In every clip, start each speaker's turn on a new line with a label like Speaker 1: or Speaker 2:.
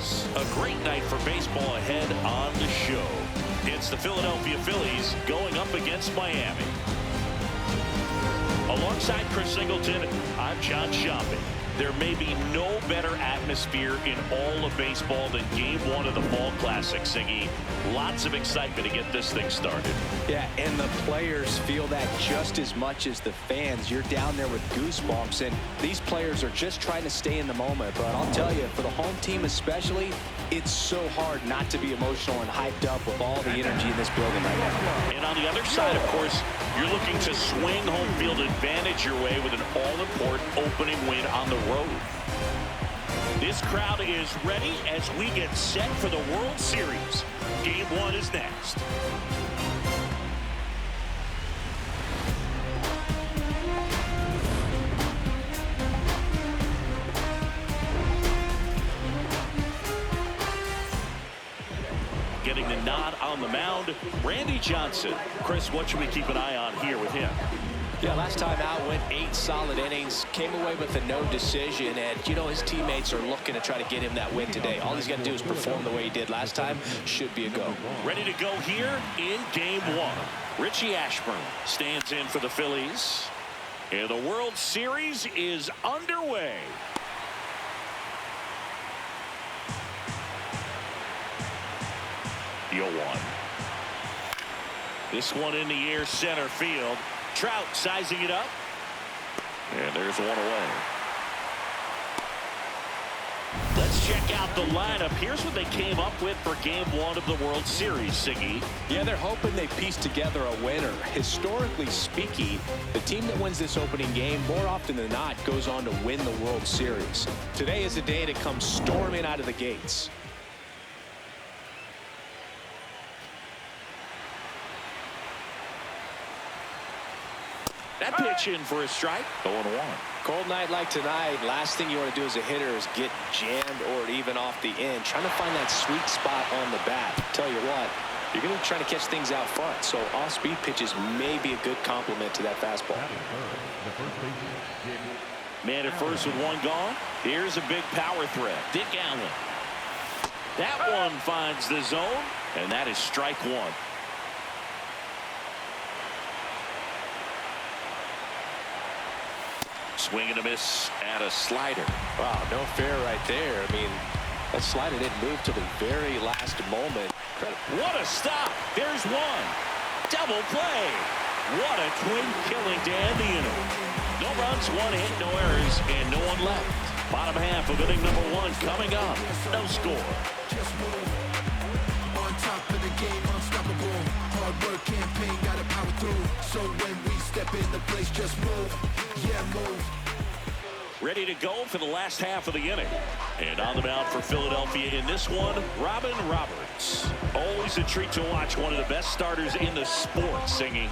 Speaker 1: folks. A great night for baseball ahead on the show. It's the Philadelphia Phillies going up against Miami. Alongside Chris Singleton, I'm John Shopping. There may be no better atmosphere in all of baseball than Game 1 of the Fall Classic, Siggy. Lots of excitement to get this thing started.
Speaker 2: Yeah, and the players feel that just as much as the fans. You're down there with goosebumps, and these players are just trying to stay in the moment. But I'll tell you, for the home team especially, it's so hard not to be emotional and hyped up with all the energy in this building right now.
Speaker 1: And on the other side, of course, you're looking to swing home field advantage your way with an all-important opening win on the road. This crowd is ready as we get set for the World Series. Game 1 is next. Getting the nod on the mound, Randy Johnson. Chris, what should we keep an eye on here with him?
Speaker 2: Yeah, last time out went 8 solid innings, came away with a no decision, and you know his teammates are looking to try to get him that win today. All he's got to do is perform the way he did last time. Should be a go.
Speaker 1: Ready to go here in Game 1. Richie Ashburn stands in for the Phillies, and the World Series is underway. The 0-1. This one in the air, center field. Trout sizing it up. And there's one away. Let's check out the lineup. Here's what they came up with for Game 1 of the World Series, Siggy.
Speaker 2: Yeah, they're hoping they piece together a winner. Historically speaking, the team that wins this opening game more often than not goes on to win the World Series. Today is a day to come storming out of the gates.
Speaker 1: That pitch in for a strike. 0-1.
Speaker 2: Cold night like tonight, last thing you want to do as a hitter is get jammed or even off the end. Trying to find that sweet spot on the bat. Tell you what, you're going to be trying to catch things out front, so off-speed pitches may be a good complement to that fastball.
Speaker 1: Man at first with one gone. Here's a big power threat. Dick Allen. That one finds the zone, and that is strike 1. Swing and a miss at a slider.
Speaker 2: Wow, no fair right there. I mean, that slider didn't move till the very last moment.
Speaker 1: What a stop. There's one. Double play. What a twin killing to end the inning. No runs, 1 hit, no errors, and no one left. Bottom half of inning number 1 coming up. No score.
Speaker 3: Just move. On top of the game, unstoppable. Hard work campaign, gotta power through. So when we step into place, just move. Yeah, move.
Speaker 1: Ready to go for the last half of the inning. And on the mound for Philadelphia in this one, Robin Roberts. Always a treat to watch one of the best starters in the sport, Singing.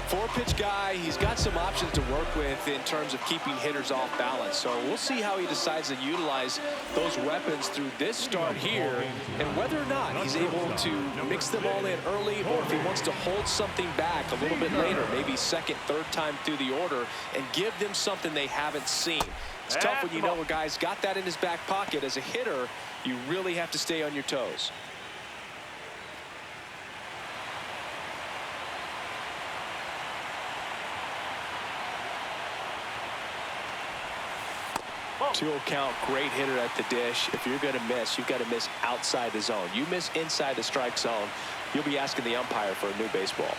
Speaker 2: 4-pitch guy. He's got some options to work with in terms of keeping hitters off balance. So we'll see how he decides to utilize those weapons through this start here, and whether or not he's able to mix them all in early, or if he wants to hold something back a little bit later, maybe second, third time through the order, and give them something they haven't seen. It's tough when you know a guy's got that in his back pocket. As a hitter, you really have to stay on your toes. Two-0 count, great hitter at the dish. If you're going to miss, you've got to miss outside the zone. You miss inside the strike zone, you'll be asking the umpire for a new baseball.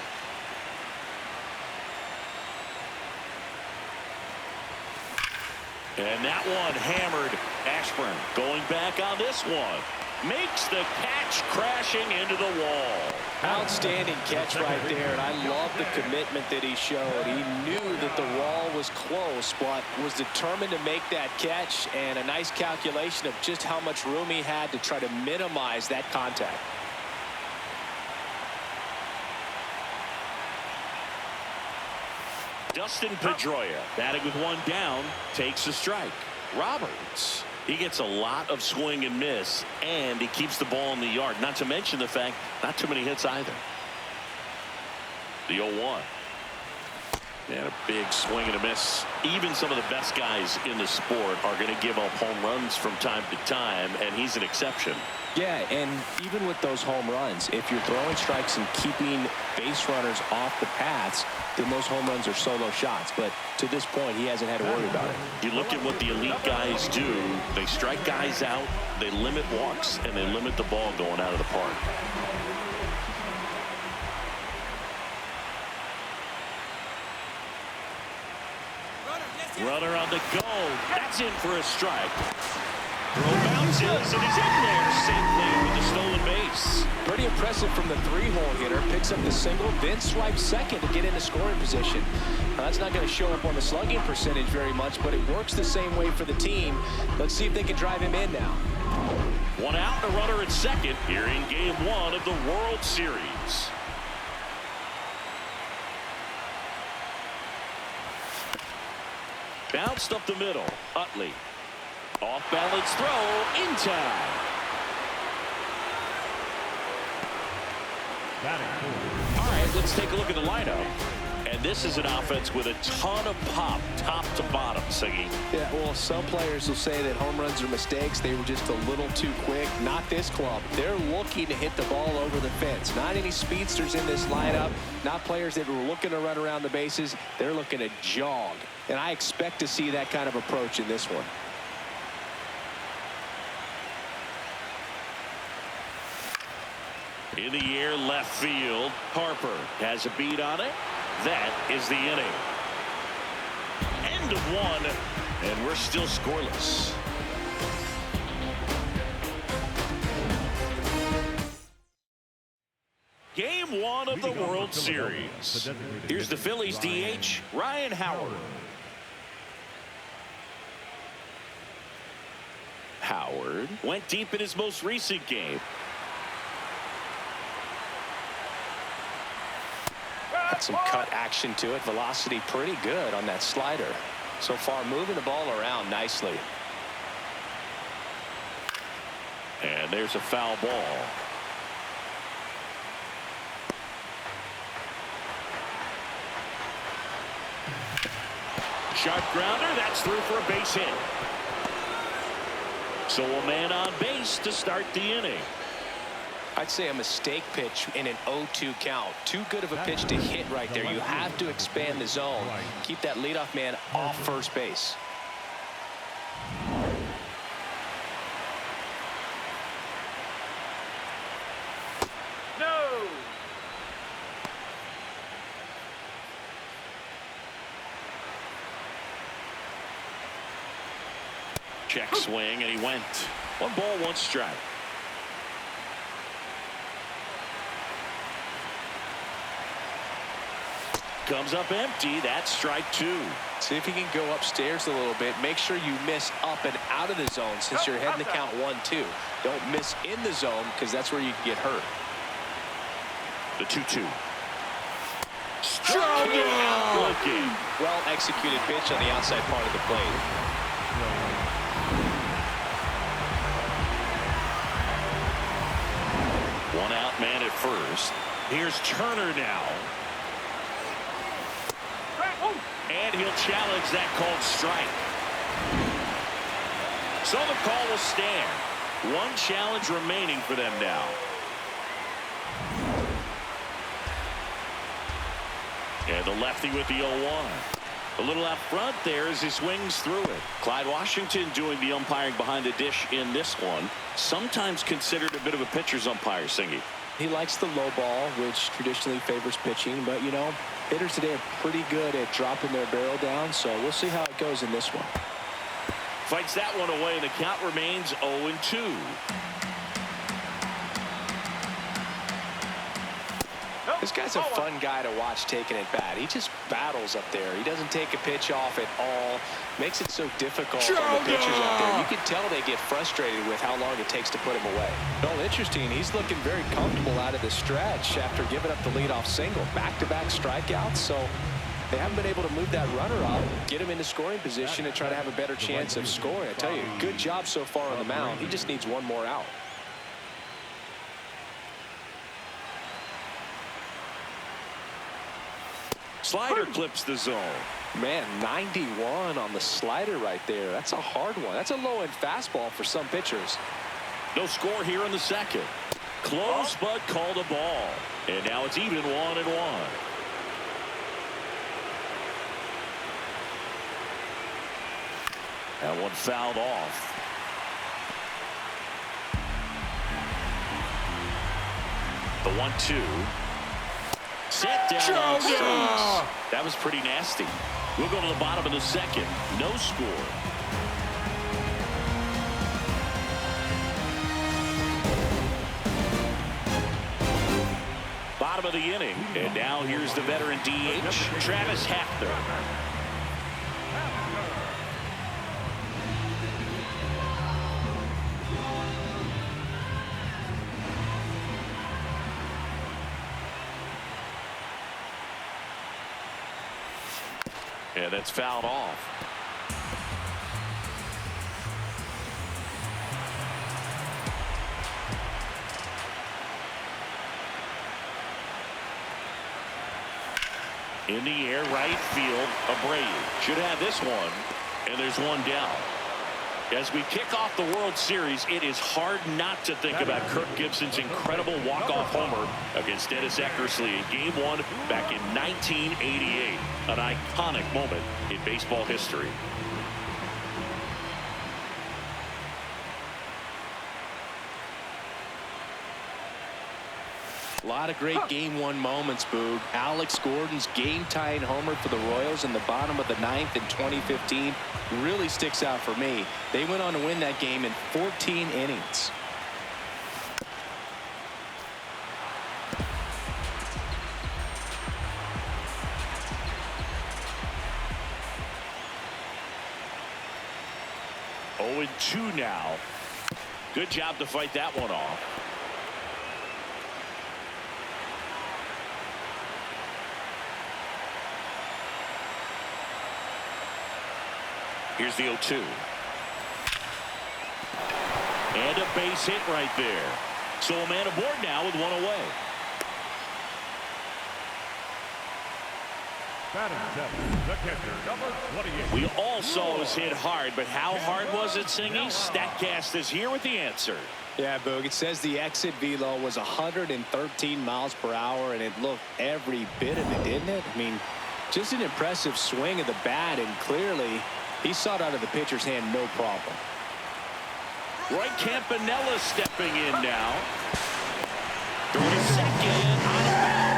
Speaker 1: And that one hammered. Ashburn going back on this one. Makes the catch, crashing into the wall.
Speaker 2: Outstanding catch right there, and I love the commitment that he showed. He knew that the wall was close, but was determined to make that catch, and a nice calculation of just how much room he had to try to minimize that contact.
Speaker 1: Dustin Pedroia, batting with one down, takes a strike. Roberts, he gets a lot of swing and miss, and he keeps the ball in the yard. Not to mention the fact, not too many hits either. The 0-1. And a big swing and a miss. Even some of the best guys in the sport are going to give up home runs from time to time, and he's an exception.
Speaker 2: Yeah, and even with those home runs, if you're throwing strikes and keeping base runners off the paths, then those home runs are solo shots. But to this point, he hasn't had to worry about it.
Speaker 1: You look at what the elite guys do. They strike guys out, they limit walks, and they limit the ball going out of the park. Runner on the go. That's in for a strike. Throw bounces, and he's in there safely with the stolen base.
Speaker 2: Pretty impressive from the three-hole hitter. Picks up the single, then swipes second to get into scoring position. Now, that's not going to show up on the slugging percentage very much, but it works the same way for the team. Let's see if they can drive him in now.
Speaker 1: One out, and a runner at second here in Game 1 of the World Series. Bounced up the middle. Utley. Off balance throw in time. All right, let's take a look at the lineup. And this is an offense with a ton of pop, top to bottom, Siggy.
Speaker 2: Yeah, well, some players will say that home runs are mistakes. They were just a little too quick. Not this club. They're looking to hit the ball over the fence. Not any speedsters in this lineup. Not players that were looking to run around the bases. They're looking to jog. And I expect to see that kind of approach in this one.
Speaker 1: In the air, left field. Harper has a beat on it. That is the inning. End of one, and we're still scoreless. Game 1 of the World Series. Here's the Phillies DH, Ryan Howard. Howard went deep in his most recent game.
Speaker 2: Got some cut action to it. Velocity pretty good on that slider. So far, moving the ball around nicely.
Speaker 1: And there's a foul ball. Sharp grounder. That's through for a base hit. So a man on base to start the inning.
Speaker 2: I'd say a mistake pitch in an 0-2 count. Too good of a pitch to hit right there. You have to expand the zone. Keep that leadoff man off first base.
Speaker 4: No.
Speaker 1: Check swing, and he went. 1 ball, 1 strike. Comes up empty. That's strike 2.
Speaker 2: See if you can go upstairs a little bit. Make sure you miss up and out of the zone since you're heading to count 1-2. Don't miss in the zone because that's where you can get hurt.
Speaker 1: The 2-2. Strike out. Looking.
Speaker 2: Well executed pitch on the outside part of the plate.
Speaker 1: One out man at first. Here's Turner now. And he'll challenge that called strike. So the call will stand. 1 challenge remaining for them now. And the lefty with the 0-1. A little out front there as he swings through it. Clyde Washington doing the umpiring behind the dish in this one. Sometimes considered a bit of a pitcher's umpire, Singy.
Speaker 2: He likes the low ball, which traditionally favors pitching. But, you know, hitters today are pretty good at dropping their barrel down. So we'll see how it goes in this one.
Speaker 1: Fights that one away, and the count remains 0-2.
Speaker 2: This guy's a fun guy to watch taking it bat. He just battles up there. He doesn't take a pitch off at all. Makes it so difficult for the pitchers up there. You can tell they get frustrated with how long it takes to put him away. Well, interesting. He's looking very comfortable out of the stretch after giving up the leadoff single. Back-to-back strikeouts. So they haven't been able to move that runner up, get him into scoring position, and try to have a better chance of scoring. I tell you, good job so far on the mound. He just needs 1 more out.
Speaker 1: Slider clips the zone.
Speaker 2: Man, 91 on the slider right there. That's a hard one. That's a low-end fastball for some pitchers.
Speaker 1: No score here in the second. Close, but called a ball. And now it's even 1-1. That one fouled off. The 1-2. Set down on strikes. That was pretty nasty. We'll go to the bottom of the second. No score. Bottom of the inning. And now here's the veteran DH, Travis Hafner. And that's fouled off. In the air, right field, Abreu should have this one, and there's one down. As we kick off the World Series, it is hard not to think about Kirk Gibson's incredible walk-off homer against Dennis Eckersley in Game 1 back in 1988. An iconic moment in baseball history.
Speaker 2: A lot of great Game 1 moments, Boog. Alex Gordon's game-tying homer for the Royals in the bottom of the 9th in 2015 really sticks out for me. They went on to win that game in 14 innings.
Speaker 1: Oh, 2 now. Good job to fight that one off. Here's the 0-2. And a base hit right there. So a man aboard now with one away.
Speaker 4: The catcher, number 28.
Speaker 1: We all saw it was hit hard, but how hard was it, Singy? StatCast is here with the answer.
Speaker 2: Yeah, Boog, it says the exit velo was 113 miles per hour, and it looked every bit of it, didn't it? I mean, just an impressive swing of the bat, and clearly he saw it out of the pitcher's hand, no problem.
Speaker 1: Roy Campanella stepping in now. Through to second, out of bounds.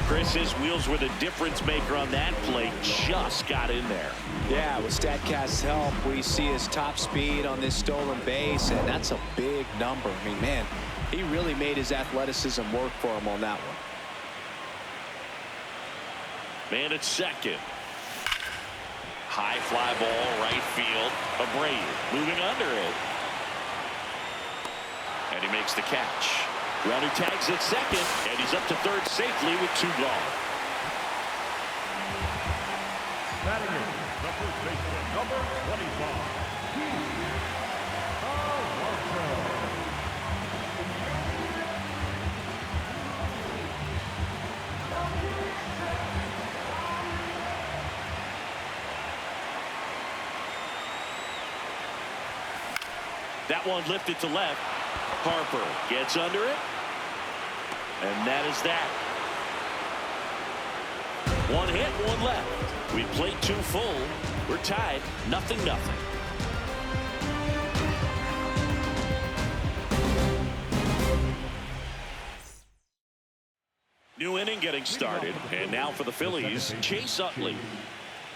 Speaker 1: Chris, his wheels were the difference maker on that play. Just got in there.
Speaker 2: Yeah, with StatCast's help, we see his top speed on this stolen base, and that's a big number. I mean, man, he really made his athleticism work for him on that one.
Speaker 1: Man at second. High fly ball, right field. Abreu moving under it. And he makes the catch. Runner tags at second, and he's up to third safely with 2 gone.
Speaker 4: Batting in, the first baseman, number 25.
Speaker 1: That one lifted to left. Harper gets under it. And that is that. 1 hit, 1 left. We played 2 full. We're tied, 0-0. New inning getting started. And now for the Phillies, Chase Utley.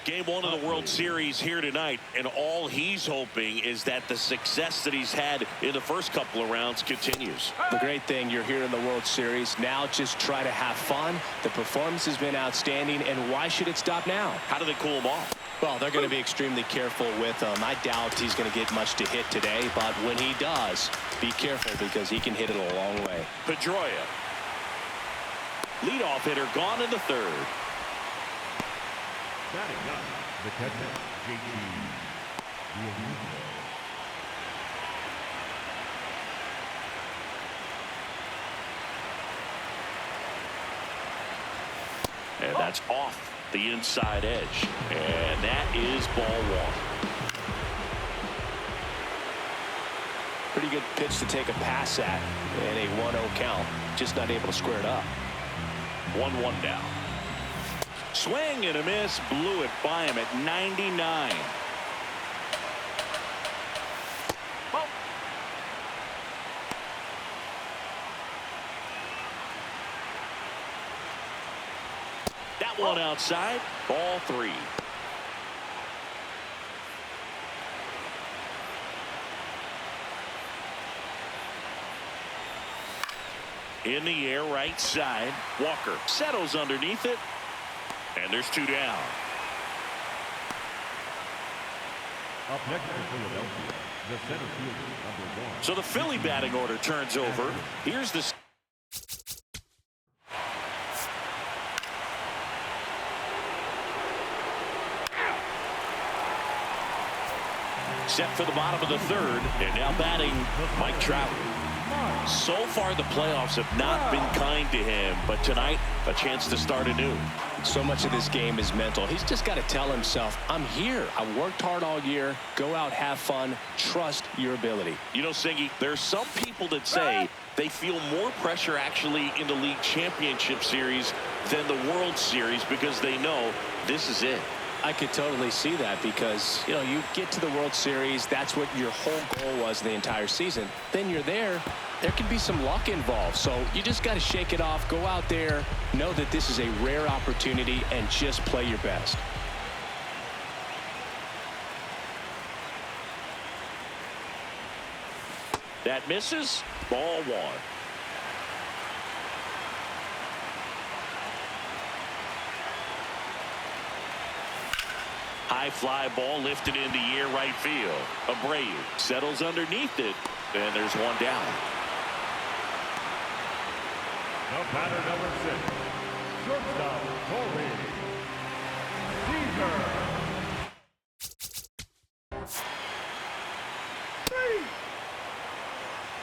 Speaker 1: Game 1 of the World Series here tonight, and all he's hoping is that the success that he's had in the first couple of rounds continues.
Speaker 2: The great thing, you're here in the World Series. Now just try to have fun. The performance has been outstanding, and why should it stop now?
Speaker 1: How do they cool him off?
Speaker 2: Well, they're going to be extremely careful with him. I doubt he's going to get much to hit today, but when he does, be careful because he can hit it a long way.
Speaker 1: Pedroia. Leadoff hitter gone in the 3rd.
Speaker 4: Batting up, the catcher, JT.
Speaker 1: And that's off the inside edge. And that is ball one.
Speaker 2: Pretty good pitch to take a pass at in a 1-0 count. Just not able to square it up.
Speaker 1: 1-1 now. Swing and a miss. Blew it by him at 99. That one outside. Ball three. In the air, right side. Walker settles underneath it. And there's two down.
Speaker 4: Up next for Philadelphia, the center fielder, number 1.
Speaker 1: So the Philly batting order turns over. Here's the set for the bottom of the third, and now batting Mike Trout. So far the playoffs have not been kind to him, but tonight a chance to start anew.
Speaker 2: So much of this game is mental. He's just got to tell himself, I'm here. I worked hard all year. Go out, have fun, trust your ability.
Speaker 1: You know, Singy, there's some people that say they feel more pressure actually in the league championship series than the World Series because they know this is it.
Speaker 2: I could totally see that because, you know, you get to the World Series, that's what your whole goal was the entire season. Then you're there can be some luck involved. So you just got to shake it off, go out there, know that this is a rare opportunity, and just play your best.
Speaker 1: That misses. Ball one. High fly ball lifted in the air, right field. Abreu settles underneath it, and there's one down.
Speaker 4: The batter, number 6, shortstop, Corey Seager.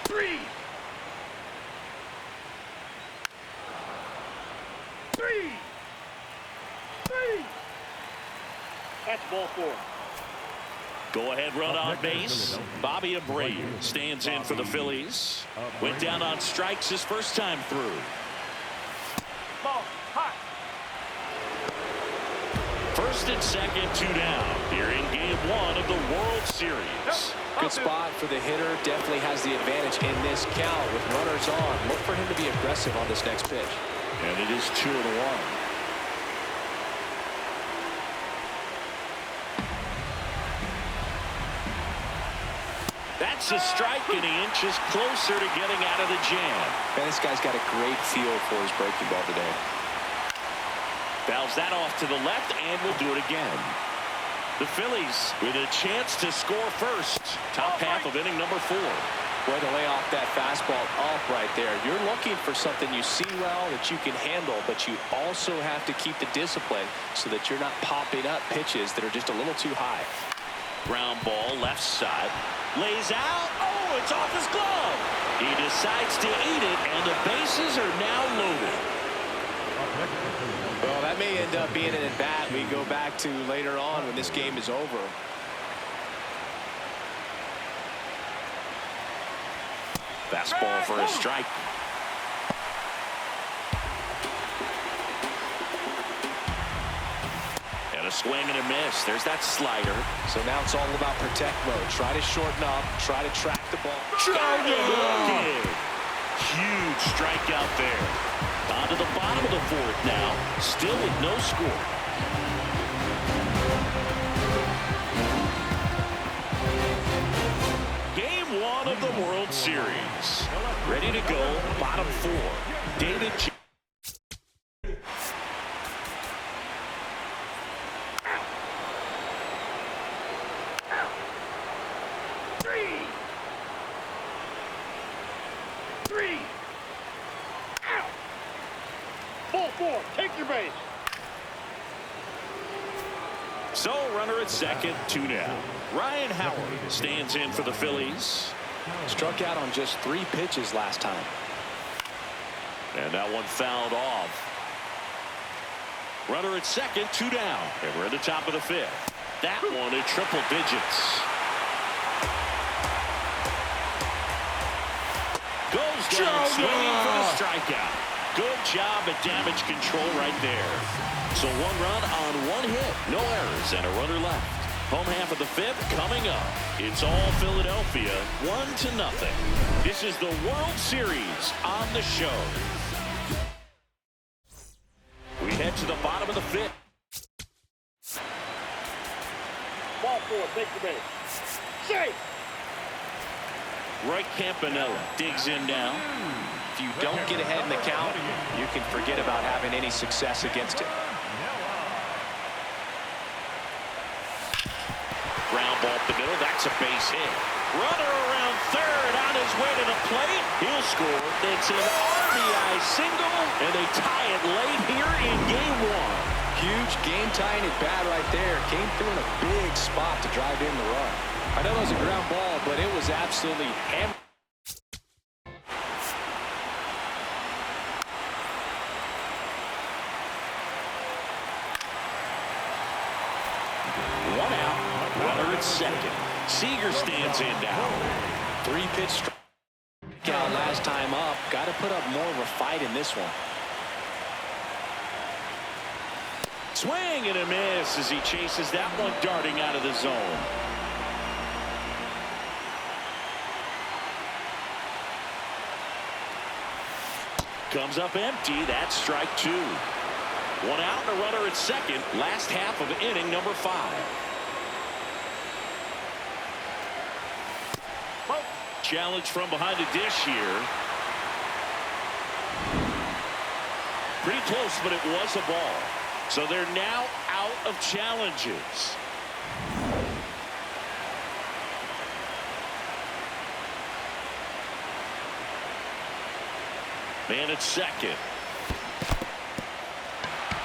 Speaker 4: 3.
Speaker 1: That's ball 4. Go ahead run on base. Bobby Abreu stands in for the Phillies. Went down on strikes his first time through.
Speaker 4: Ball hot.
Speaker 1: First and second, two down here in game 1 of the World Series.
Speaker 2: Good spot for the hitter. Definitely has the advantage in this count with runners on. Look for him to be aggressive on this next pitch.
Speaker 1: And it is 2-1. That's a strike, and he inches closer to getting out of the jam.
Speaker 2: Man, this guy's got a great feel for his breaking ball today.
Speaker 1: Fouls that off to the left, and will do it again. The Phillies with a chance to score first. Top half of inning number 4.
Speaker 2: Way to lay off that fastball up right there. You're looking for something you see well that you can handle, but you also have to keep the discipline so that you're not popping up pitches that are just a little too high.
Speaker 1: Ground ball left side. Lays out. Oh, it's off his glove. He decides to eat it, and the bases are now loaded.
Speaker 2: Well, that may end up being an at-bat we go back to later on when this game is over.
Speaker 1: Fastball for a strike. And a swing and a miss. There's that slider.
Speaker 2: So now it's all about protect mode. Try to shorten up. Try to track the ball.
Speaker 1: Huge strikeout there. On to the bottom of the 4th now. Still with no score. Game 1 of the World Series. Ready to go. Bottom 4. David.
Speaker 4: Ball 4, take your base.
Speaker 1: So runner at second, 2 down. Ryan Howard stands in for the Phillies.
Speaker 2: Struck out on just 3 pitches last time.
Speaker 1: And that one fouled off. Runner at second, 2 down. And we're at the top of the 5th. That one in triple digits. Goes down swinging for the strikeout. Good job at damage control right there. So 1 run on 1 hit. No errors and a runner left. Home half of the 5th coming up. It's all Philadelphia, 1-0. This is the World Series on the show. We head to the bottom of the 5th.
Speaker 4: Ball 4, take the base. Safe.
Speaker 1: Roy Campanella digs in now.
Speaker 2: If you don't get ahead in the count, you can forget about having any success against it.
Speaker 1: Ground ball up the middle. That's a base hit. Runner around third on his way to the plate. He'll score. It's an RBI single, and they tie it late here in game 1.
Speaker 2: Huge game-tying at bat right there. Came through in a big spot to drive in the run. I know it was a ground ball, but it was absolutely hammered.
Speaker 1: One out. Runner at second. Seager stands in now.
Speaker 2: 3-pitch strikeout last time up. Got to put up more of a fight in this one.
Speaker 1: Swing and a miss as he chases that one darting out of the zone. Comes up empty. That's strike 2. 1 out and a runner at second. Last half of inning number 5. Challenge from behind the dish here. Pretty close, but it was a ball. So they're now out of challenges. Man at second.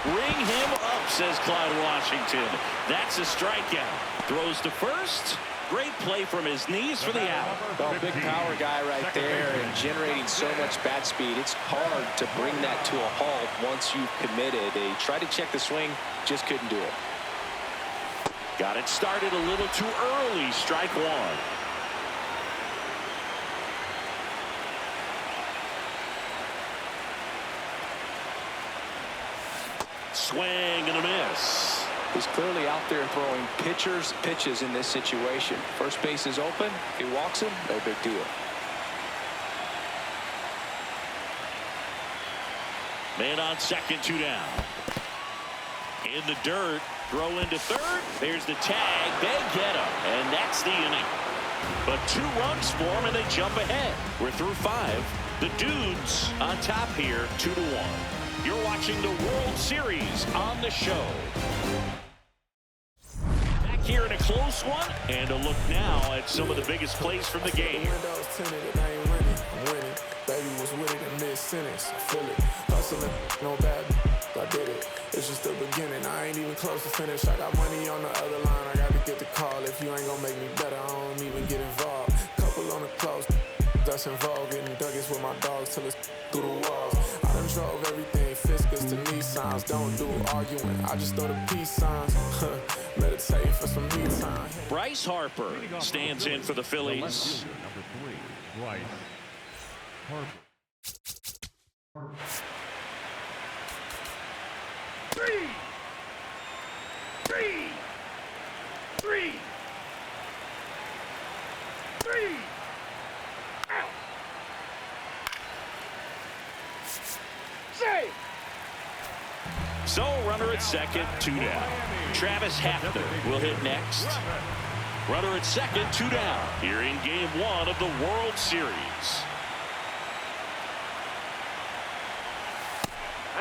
Speaker 1: Ring him up, says Clyde Washington. That's a strikeout. Throws to first. Great play from his knees for the out.
Speaker 2: Well, big power guy right there and generating so much bat speed. It's hard to bring that to a halt once you've committed. They tried to check the swing, just couldn't do it.
Speaker 1: Got it started a little too early. Strike 1. Swing and a miss.
Speaker 2: He's clearly out there throwing pitches in this situation. First base is open. If he walks him, no big deal.
Speaker 1: Man on second, 2 down. In the dirt, throw into third. There's the tag. They get him, and that's the inning. But 2 runs for him, and they jump ahead. We're through 5. The Dudes on top here, 2-1. You're watching the World Series on the show. Back here in a close one, and a look now at some of the biggest plays from the game.
Speaker 5: Baby was with it in mid-sentence. I feel it. Hustling, no bad. I did it. It's just the beginning. I ain't even close to finish. I got money on the other line. I got to get the call. If you ain't gonna make me better, I don't even get involved. Couple on the close. That's involved. Getting duggets with my dogs till it's through the walls. I done drove everything. Fiscus to Nissans. Don't do arguing. I just throw the peace signs. Meditate for some me time.
Speaker 1: Bryce Harper stands in for the Phillies.
Speaker 4: Number 3, Bryce Harper. 3. Out. Save.
Speaker 1: So runner at second, 2 down. Travis Hafner will hit next. Runner at second, 2 down. Here in game 1 of the World Series.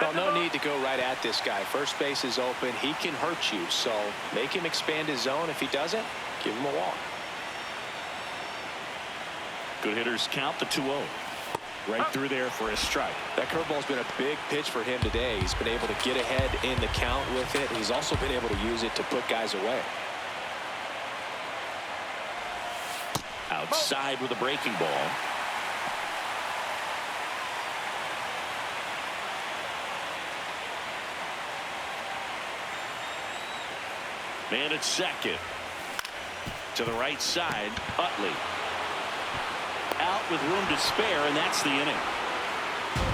Speaker 2: Well, no need to go right at this guy. First base is open. He can hurt you, so make him expand his zone. If he doesn't, give him a walk.
Speaker 1: Good hitters count the 2-0. Right through there for a strike.
Speaker 2: That curveball's been a big pitch for him today. He's been able to get ahead in the count with it. He's also been able to use it to put guys away.
Speaker 1: Outside with a breaking ball. Man at second. To the right side, Utley. Out with room to spare, and that's the inning.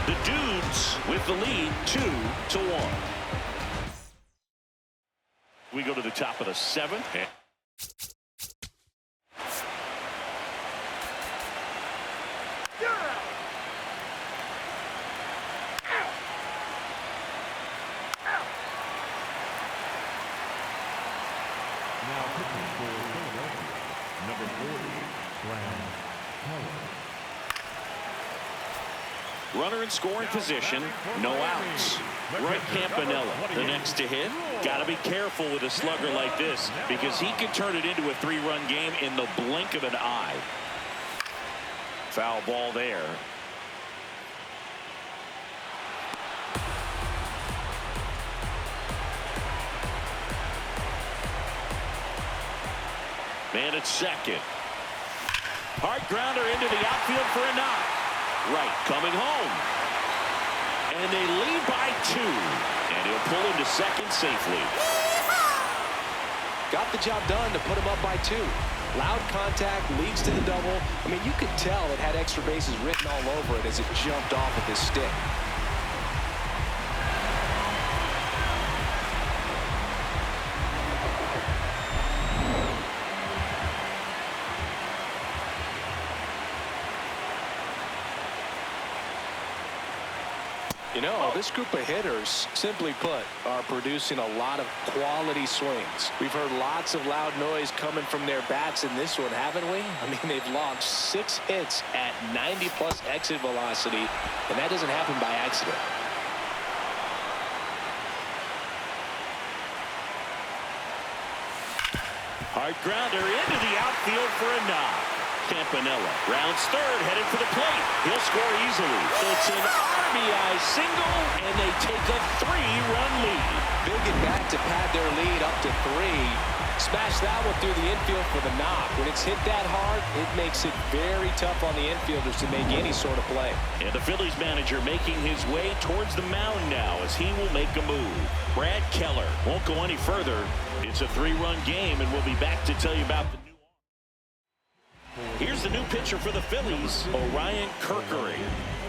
Speaker 1: The Dudes with the lead 2-1. We go to the top of the 7th.
Speaker 4: Now pitching for Philadelphia, number 40, Graham Keller.
Speaker 1: Runner in scoring position, no outs. Right Campanella, the next to hit. Got to be careful with a slugger like this because he can turn it into a 3-run game in the blink of an eye. Foul ball there. Man at second. Hard grounder into the outfield for a knock. Right, coming home. And they lead by 2. And he'll pull into second safely.
Speaker 2: Got the job done to put him up by 2. Loud contact leads to the double. I mean, you could tell it had extra bases written all over it as it jumped off of his stick. You know, this group of hitters, simply put, are producing a lot of quality swings. We've heard lots of loud noise coming from their bats in this one, haven't we? I mean, they've launched 6 hits at 90+ exit velocity, and that doesn't happen by accident.
Speaker 1: Hard grounder into the outfield for a knock. Campanella rounds third, headed for the plate. He'll score easily. It's an RBI single, and they take a 3-run lead.
Speaker 2: Big at bat to pad their lead up to 3. Smash that one through the infield for the knock. When it's hit that hard, it makes it very tough on the infielders to make any sort of play.
Speaker 1: And the Phillies manager making his way towards the mound now as he will make a move. Brad Keller won't go any further. It's a 3-run game, and we'll be back to tell you about the new. Here's the new pitcher for the Phillies, Orion Kerkery.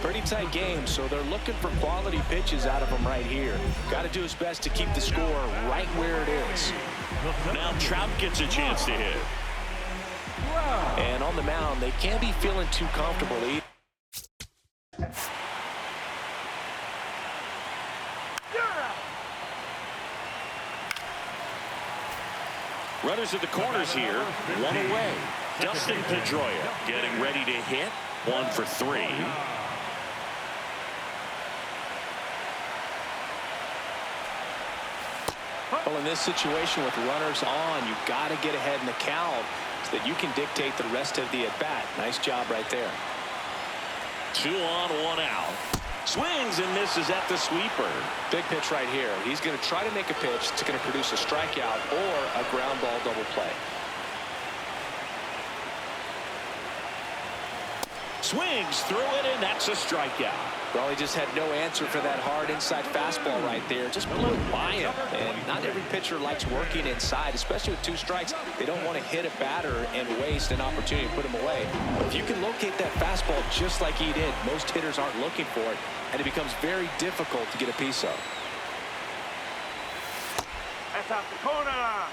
Speaker 2: Pretty tight game, so they're looking for quality pitches out of him right here. Got to do his best to keep the score right where it is.
Speaker 1: Now Trout gets a chance to hit.
Speaker 2: And on the mound, they can't be feeling too comfortable either.
Speaker 1: Runners at the corners here, 1 away. Dustin Pedroia getting ready to hit, 1 for 3.
Speaker 2: Well, in this situation with runners on, you've got to get ahead in the count so that you can dictate the rest of the at-bat. Nice job right there.
Speaker 1: 2 on, 1 out. Swings and misses at the sweeper.
Speaker 2: Big pitch right here. He's going to try to make a pitch that's going to produce a strikeout or a ground ball double play.
Speaker 1: Swings through it, and that's a strikeout.
Speaker 2: Well, he just had no answer for that hard inside fastball right there. Just blew it by him. And not every pitcher likes working inside, especially with 2 strikes. They don't want to hit a batter and waste an opportunity to put him away. But if you can locate that fastball just like he did, most hitters aren't looking for it, and it becomes very difficult to get a piece of.
Speaker 4: That's out the corner.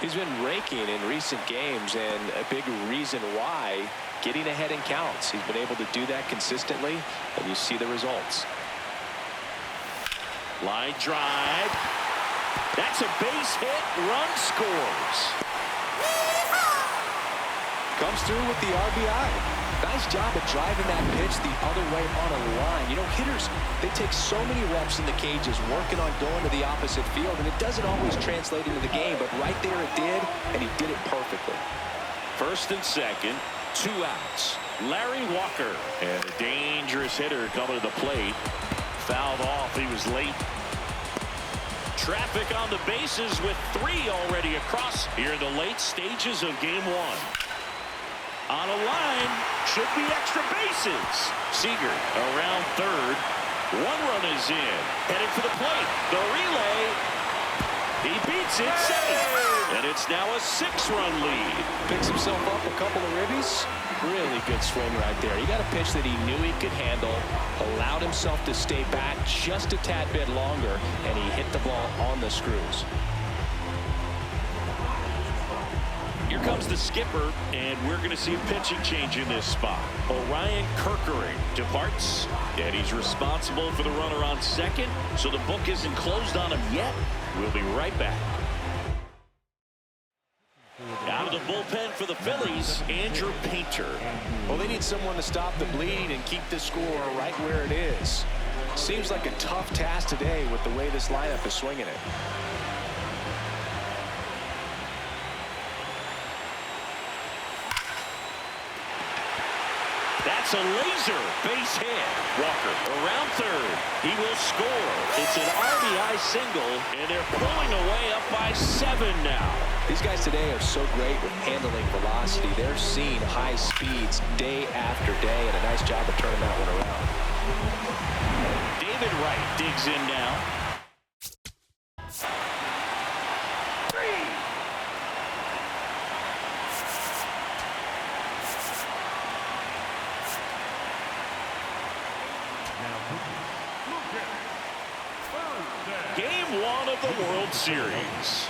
Speaker 2: He's been raking in recent games, and a big reason why, getting ahead in counts. He's been able to do that consistently, and you see the results.
Speaker 1: Line drive. That's a base hit. Run scores.
Speaker 2: Comes through with the RBI. Nice job of driving that pitch the other way on a line. You know, hitters, they take so many reps in the cages working on going to the opposite field, and it doesn't always translate into the game, but right there it did, and he did it perfectly.
Speaker 1: First and second, 2 outs. Larry Walker, and a dangerous hitter coming to the plate. Fouled off. He was late. Traffic on the bases with 3 already across here in the late stages of game 1. On a line, should be extra bases. Seager around third. One run is in. Headed for the plate. The relay. He beats it safe. And it's now a 6-run lead.
Speaker 2: Picks himself up a couple of ribbies. Really good swing right there. He got a pitch that he knew he could handle, allowed himself to stay back just a tad bit longer, and he hit the ball on the screws.
Speaker 1: Here comes the skipper, and we're going to see a pitching change in this spot. Orion Kerkering departs, and he's responsible for the runner on second, so the book isn't closed on him yet. We'll be right back. Out of the bullpen for the Phillies, Andrew Painter.
Speaker 2: Well, they need someone to stop the bleed and keep the score right where it is. Seems like a tough task today with the way this lineup is swinging it.
Speaker 1: That's a laser base hit. Walker around third. He will score. It's an RBI single, and they're pulling away up by 7 now.
Speaker 2: These guys today are so great with handling velocity. They're seeing high speeds day after day, and a nice job of turning that one around.
Speaker 1: David Wright digs in now. Game 1 of the World Series.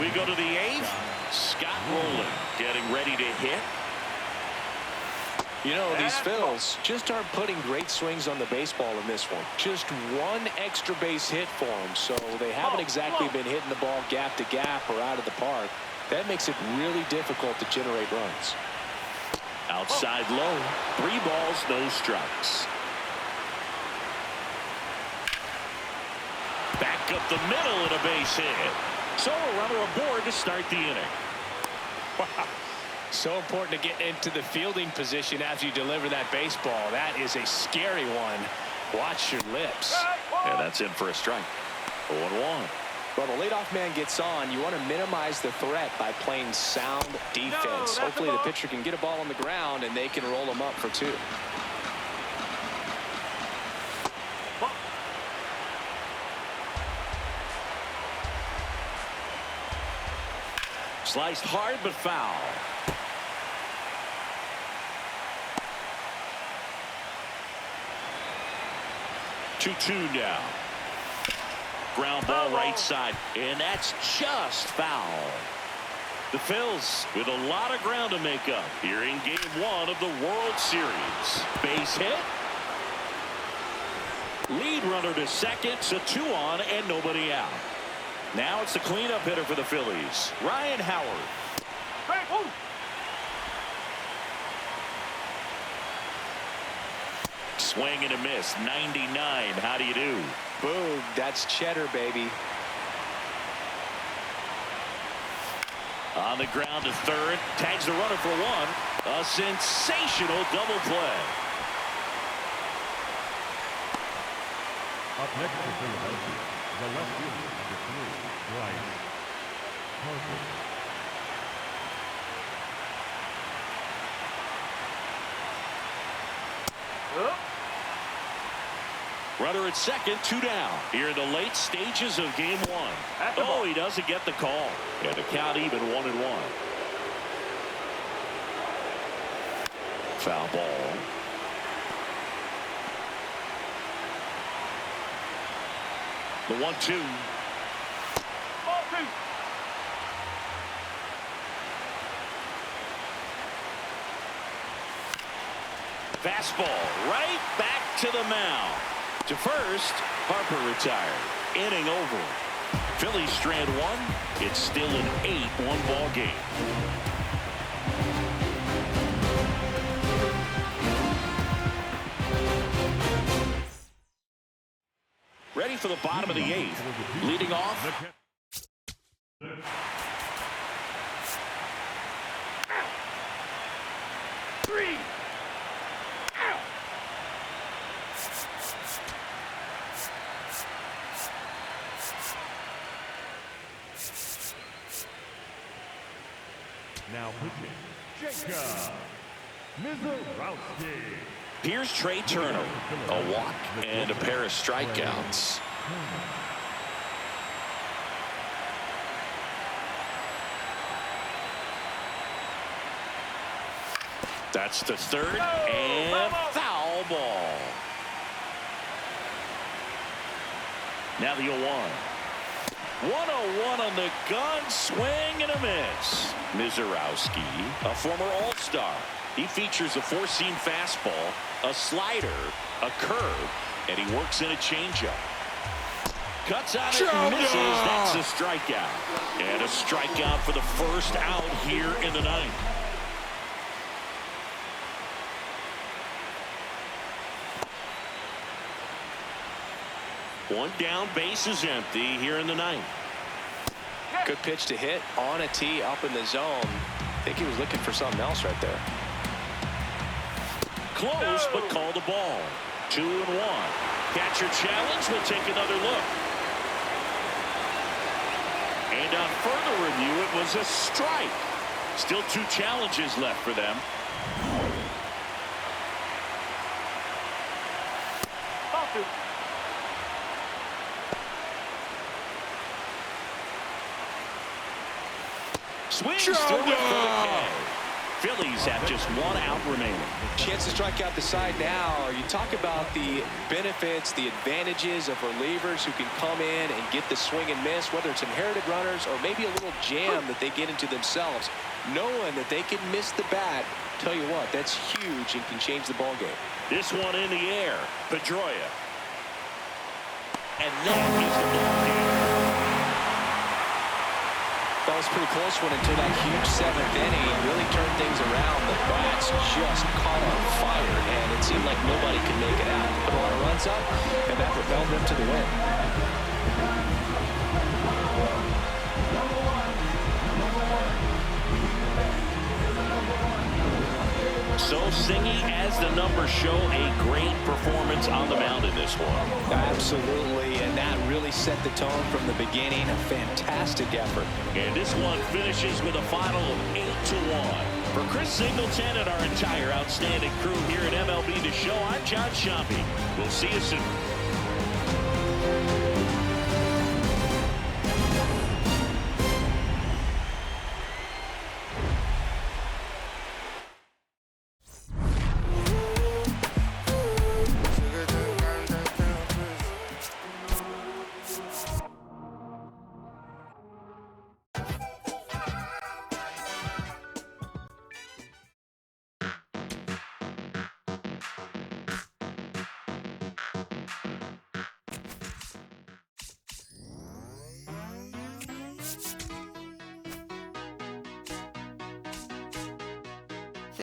Speaker 1: We go to the 8th. Scott Rowland getting ready to hit.
Speaker 2: You know, these Phils just aren't putting great swings on the baseball in this one. Just one extra base hit for them, so they haven't exactly been hitting the ball gap to gap or out of the park. That makes it really difficult to generate runs.
Speaker 1: Outside low. 3 balls, no strikes. Back up the middle and a base hit. So a runner aboard to start the inning.
Speaker 2: Wow. So important to get into the fielding position after you deliver that baseball. That is a scary one. Watch your lips.
Speaker 1: And that's in for a strike. 0-1.
Speaker 2: Well, the leadoff man gets on. You want to minimize the threat by playing sound defense. Hopefully the pitcher can get a ball on the ground and they can roll him up for 2.
Speaker 1: Sliced hard but foul. Two now. Ground ball right side, and that's just foul. The Phils with a lot of ground to make up here in Game 1 of the World Series. Base hit. Lead runner to second, so 2 on and nobody out. Now it's the cleanup hitter for the Phillies, Ryan Howard. Swing and a miss, 99. How do you do?
Speaker 2: Boom, that's cheddar, baby.
Speaker 1: On the ground to third, tags the runner for 1. A sensational double play.
Speaker 4: Up next for Philadelphia, the left fielder, number 3, Bryce Harper.
Speaker 1: Runner at second, 2 down. Here in the late stages of Game 1. Oh, he doesn't get the call. And the count even 1-1. Foul ball. The 1-2. Fastball right back to the mound. To first, Harper retired. Inning over. Phillies strand 1. It's still an 8-1 ball game. Ready for the bottom of the 8th. Leading off.
Speaker 4: Now pitching, Jacob Mizorowski.
Speaker 1: Here's Trey Turner. A walk and a pair of strikeouts. That's the third, and foul ball. Now the 0-1. 1-0-1 on the gun, swing and a miss. Mizorowski, a former All-Star. He features a four-seam fastball, a slider, a curve, and he works in a changeup. Cuts out it and misses. That's a strikeout. And a strikeout for the first out here in the ninth. One down, base is empty here in the ninth.
Speaker 2: Good pitch to hit on a tee up in the zone. I think he was looking for something else right there.
Speaker 1: Close, but called a ball. 2-1. Catcher challenge. Will take another look. And on further review, it was a strike. Still 2 challenges left for them. Swings through it for the K. Phillies have just 1 out remaining.
Speaker 2: Chance to strike out the side now. You talk about the benefits, the advantages of relievers who can come in and get the swing and miss, whether it's inherited runners or maybe a little jam that they get into themselves. Knowing that they can miss the bat, tell you what, that's huge and can change the ball game.
Speaker 1: This one in the air. Pedroia. And that is the ball game.
Speaker 2: That was a pretty close one until that huge 7th inning really turned things around. The bats just caught on fire, and it seemed like nobody could make it out. Put a lot of runs up, and that propelled them to the win.
Speaker 1: So singy as the numbers show, a great performance on the mound in this one.
Speaker 2: Absolutely, and that really set the tone from the beginning. A fantastic effort.
Speaker 1: And this one finishes with a final of 8-1. For Chris Singleton and our entire outstanding crew here at MLB The Show, I'm John Sciambi. We'll see you soon.